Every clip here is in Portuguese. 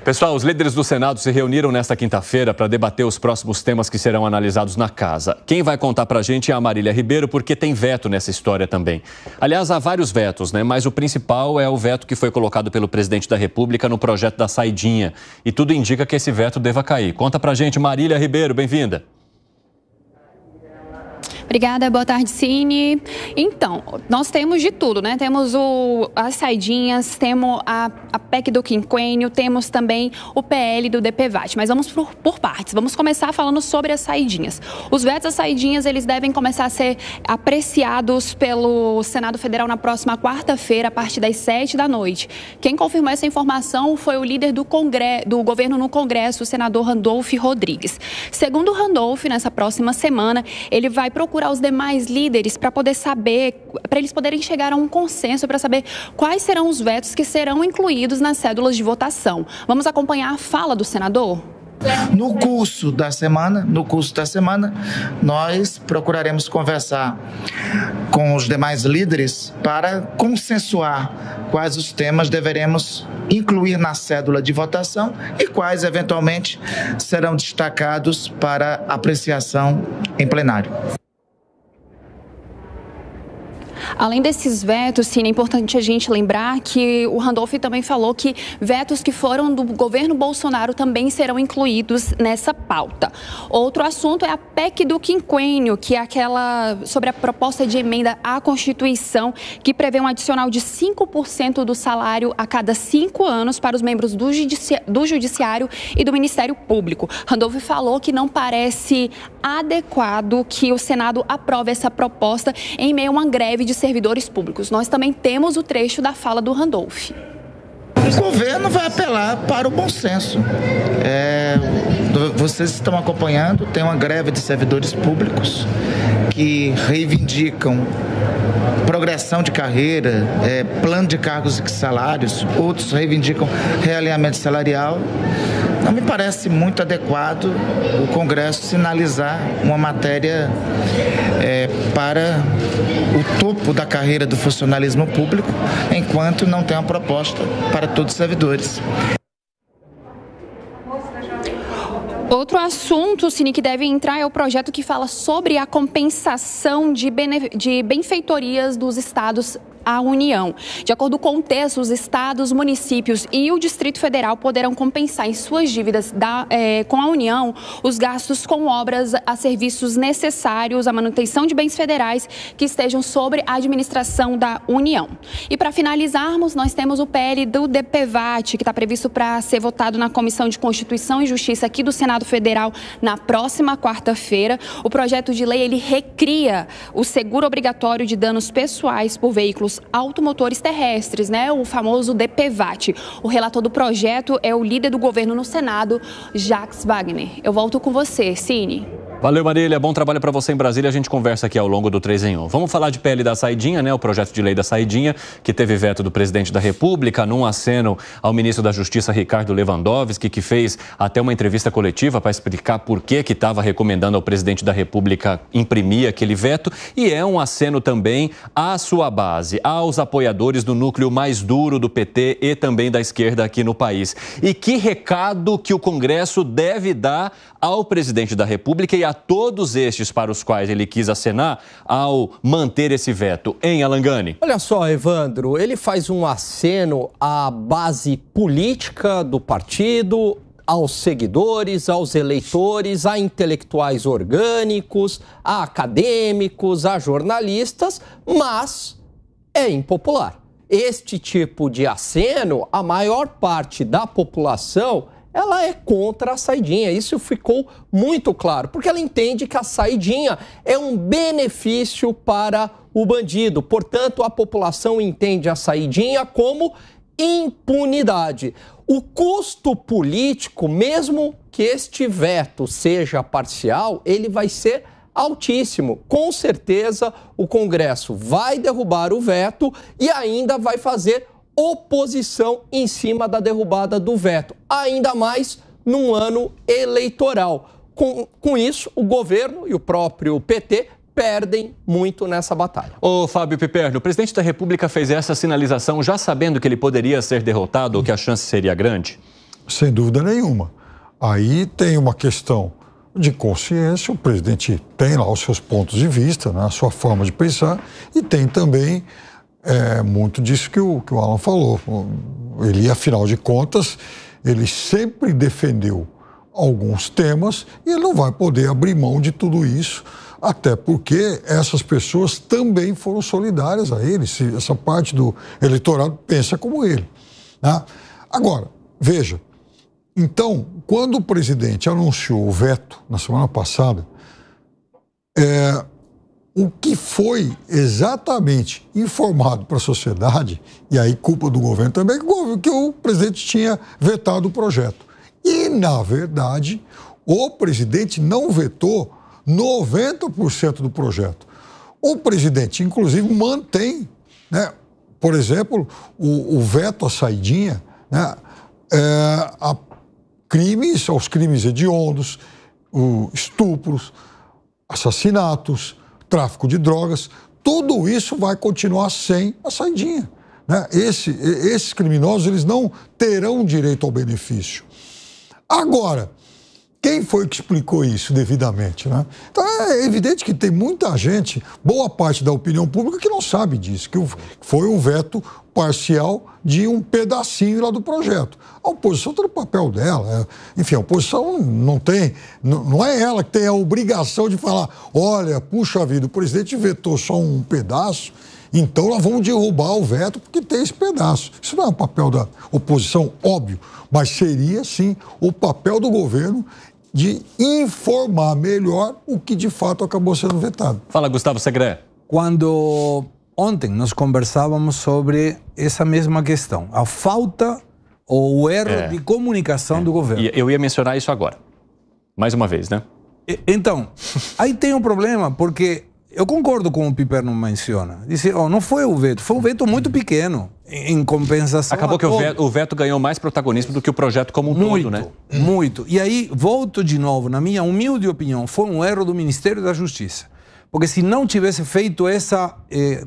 Pessoal, os líderes do Senado se reuniram nesta quinta-feira para debater os próximos temas que serão analisados na casa. Quem vai contar para a gente é a Marília Ribeiro, porque tem veto nessa história também. Aliás, há vários vetos, né? Mas o principal é o veto que foi colocado pelo presidente da República no projeto da saidinha. E tudo indica que esse veto deva cair. Conta para a gente, Marília Ribeiro, bem-vinda. Obrigada, boa tarde, Cine. Então, nós temos de tudo, né? Temos as saidinhas, temos a PEC do quinquênio, temos também o PL do DPVAT, mas vamos por partes. Vamos começar falando sobre as saidinhas. Os vetos às saidinhas, eles devem começar a ser apreciados pelo Senado Federal na próxima quarta-feira, a partir das 7 da noite. Quem confirmou essa informação foi o líder do governo no Congresso, o senador Randolph Rodrigues. Segundo o Randolph, nessa próxima semana, ele vai procurar os demais líderes para poder saber, para eles poderem chegar a um consenso para saber quais serão os vetos que serão incluídos nas cédulas de votação. Vamos acompanhar a fala do senador? No curso da semana, nós procuraremos conversar com os demais líderes para consensuar quais os temas deveremos incluir na cédula de votação e quais, eventualmente, serão destacados para apreciação em plenário. Além desses vetos, Cine, é importante a gente lembrar que o Randolph também falou que vetos que foram do governo Bolsonaro também serão incluídos nessa pauta. Outro assunto é a PEC do quinquênio, que é aquela sobre a proposta de emenda à Constituição, que prevê um adicional de 5% do salário a cada 5 anos para os membros do Judiciário e do Ministério Público. Randolph falou que não parece adequado que o Senado aprove essa proposta em meio a uma greve de servidores públicos. Nós também temos o trecho da fala do Randolph. O governo vai apelar para o bom senso. Vocês estão acompanhando, tem uma greve de servidores públicos que reivindicam progressão de carreira, plano de cargos e salários, outros reivindicam realinhamento salarial. Não me parece muito adequado o Congresso sinalizar uma matéria para o topo da carreira do funcionalismo público, enquanto não tem uma proposta para todos os servidores. Outro assunto, Cine, que deve entrar é o projeto que fala sobre a compensação de benfeitorias dos estados à União. De acordo com o texto, os estados, municípios e o Distrito Federal poderão compensar em suas dívidas com a União os gastos com obras a serviços necessários à manutenção de bens federais que estejam sobre a administração da União. E para finalizarmos, nós temos o PL do DPVAT, que está previsto para ser votado na Comissão de Constituição e Justiça aqui do Senado Federal na próxima quarta-feira. O projeto de lei, ele recria o seguro obrigatório de danos pessoais por veículos automotores terrestres, né? O famoso DPVAT. O relator do projeto é o líder do governo no Senado, Jacques Wagner. Eu volto com você, Cine. Valeu, Marília. Bom trabalho para você em Brasília. A gente conversa aqui ao longo do 3 em 1. Vamos falar de PL da saidinha, né? O projeto de lei da saidinha, que teve veto do presidente da República, num aceno ao ministro da Justiça, Ricardo Lewandowski, que fez até uma entrevista coletiva para explicar por que estava recomendando ao presidente da República imprimir aquele veto. E é um aceno também à sua base, aos apoiadores do núcleo mais duro do PT e também da esquerda aqui no país. E que recado que o Congresso deve dar ao presidente da República e a todos estes para os quais ele quis acenar ao manter esse veto, hein, Alan Gani? Olha só, Evandro, ele faz um aceno à base política do partido, aos seguidores, aos eleitores, a intelectuais orgânicos, a acadêmicos, a jornalistas, mas é impopular. Este tipo de aceno, a maior parte da população, ela é contra a saidinha. Isso ficou muito claro, porque ela entende que a saidinha é um benefício para o bandido. Portanto, a população entende a saidinha como impunidade. O custo político, mesmo que este veto seja parcial, ele vai ser altíssimo. Com certeza, o Congresso vai derrubar o veto e ainda vai fazer oposição em cima da derrubada do veto, ainda mais num ano eleitoral. Com isso, o governo e o próprio PT perdem muito nessa batalha. Ô, Fábio Piperno, o presidente da República fez essa sinalização já sabendo que ele poderia ser derrotado ou que a chance seria grande? Sem dúvida nenhuma. Aí tem uma questão de consciência, o presidente tem lá os seus pontos de vista, né, a sua forma de pensar, e tem também muito disso que o Alan falou. Ele, afinal de contas, ele sempre defendeu alguns temas e ele não vai poder abrir mão de tudo isso, até porque essas pessoas também foram solidárias a ele, se essa parte do eleitorado pensa como ele, né? Agora, veja, então, quando o presidente anunciou o veto na semana passada, o que foi exatamente informado para a sociedade, e aí culpa do governo também, que o presidente tinha vetado o projeto. E, na verdade, o presidente não vetou 90% do projeto. O presidente, inclusive, mantém, né, por exemplo, o veto à saidinha, né, aos crimes hediondos, estupros, assassinatos, tráfico de drogas, tudo isso vai continuar sem a saidinha, né? Esses criminosos, eles não terão direito ao benefício. Agora, quem foi que explicou isso devidamente, né? Então é evidente que tem muita gente, boa parte da opinião pública, que não sabe disso, que foi um veto parcial de um pedacinho lá do projeto. A oposição está no papel dela. Enfim, a oposição não é ela que tem a obrigação de falar, olha, puxa vida, o presidente vetou só um pedaço, então nós vamos derrubar o veto porque tem esse pedaço. Isso não é o papel da oposição, óbvio, mas seria, sim, o papel do governo de informar melhor o que de fato acabou sendo vetado. Fala, Gustavo Segré. Ontem nós conversávamos sobre essa mesma questão, a falta ou o erro de comunicação do governo. Eu ia mencionar isso agora, mais uma vez, né? Então, aí tem um problema, porque eu concordo com o Piperno menciona. Disse, não foi o veto, foi um veto muito pequeno, em compensação. Acabou que o veto ganhou mais protagonismo do que o projeto como um todo, né? Muito. E aí, volto de novo, na minha humilde opinião, foi um erro do Ministério da Justiça. Porque se não tivesse feito essa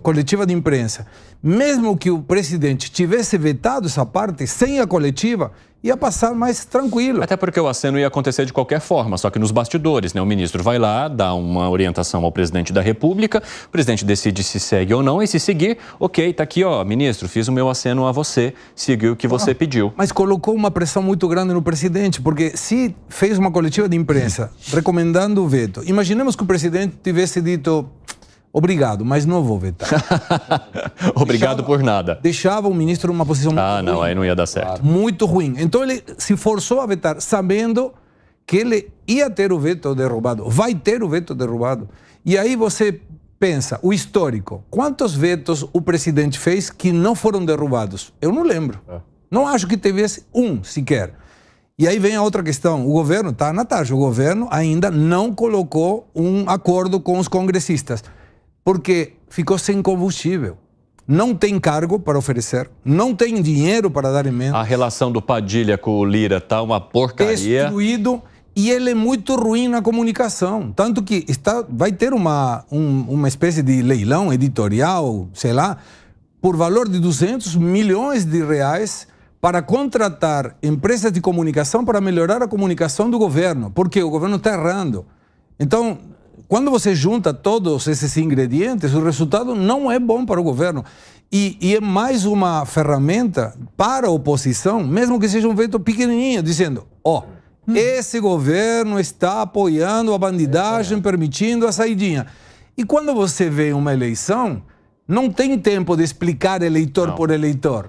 coletiva de imprensa, mesmo que o presidente tivesse vetado essa parte sem a coletiva, ia passar mais tranquilo. Até porque o aceno ia acontecer de qualquer forma, só que nos bastidores, né? O ministro vai lá, dá uma orientação ao presidente da República, o presidente decide se segue ou não, e se seguir, ok, tá aqui, ó, ministro, fiz o meu aceno a você, seguiu o que você pediu. Mas colocou uma pressão muito grande no presidente, porque se fez uma coletiva de imprensa recomendando o veto, imaginemos que o presidente tivesse dito, obrigado, mas não vou vetar. Obrigado por nada. Deixava o ministro numa posição muito ruim. Não, aí não ia dar certo. Muito ruim. Então ele se forçou a vetar, sabendo que ele ia ter o veto derrubado, vai ter o veto derrubado. E aí você pensa, o histórico, quantos vetos o presidente fez que não foram derrubados? Eu não lembro. Não acho que tivesse um sequer. E aí vem a outra questão, o governo está na taxa, o governo ainda não colocou um acordo com os congressistas, porque ficou sem combustível. Não tem cargo para oferecer, não tem dinheiro para dar emenda. A relação do Padilha com o Lira tá uma porcaria. Destruído, e ele é muito ruim na comunicação. Tanto que vai ter uma espécie de leilão editorial, sei lá, por valor de 200 milhões de reais para contratar empresas de comunicação para melhorar a comunicação do governo, porque o governo está errando. Então, quando você junta todos esses ingredientes, o resultado não é bom para o governo. E é mais uma ferramenta para a oposição, mesmo que seja um veto pequenininho, dizendo, esse governo está apoiando a bandidagem, permitindo a saidinha. E quando você vê uma eleição, não tem tempo de explicar eleitor por eleitor.